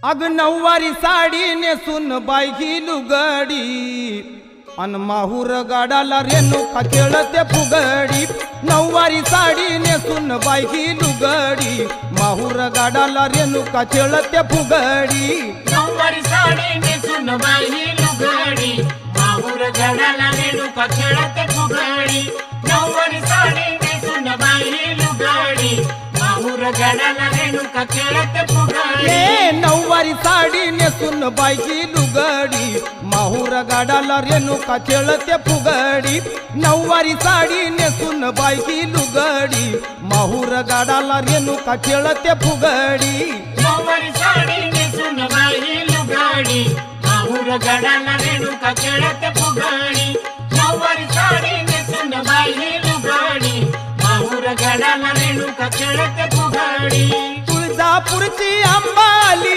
अग नऊवारी साडी नेसून बाई लुगडी अन माहूर गाडाला रेणुका खेळते फुगडी। नऊवारी साडी नेसून बाई लुगडी माहूर गाडाला रेणुका खेळते फुगडी। नऊवारी साडी नेसून बाई लुगडी माहूर गाडाला रेणुका खेळते फुगडी। नऊवारी साडी नेसून बाई लुगडी माहूर गाडाला रेणुका खेळते फुगडी। नऊवारी साडी नेसून बाई लुगडी माहूर गाडाला रेणुका खेळते फुगडी। नऊवारी साडी नेसून बाई लुगडी माहूर गाडाला रेणुका खेळते फुगडी। नऊवारी साडी नेसून बाई लुगडी माहूर गाडाला रेणुका खेळते फुगडी। नऊवारी साडी नेसून बाई लुगडी माहूर गाडाला रेणुका खेळते फुगडी। तुळजापूरची अंबाली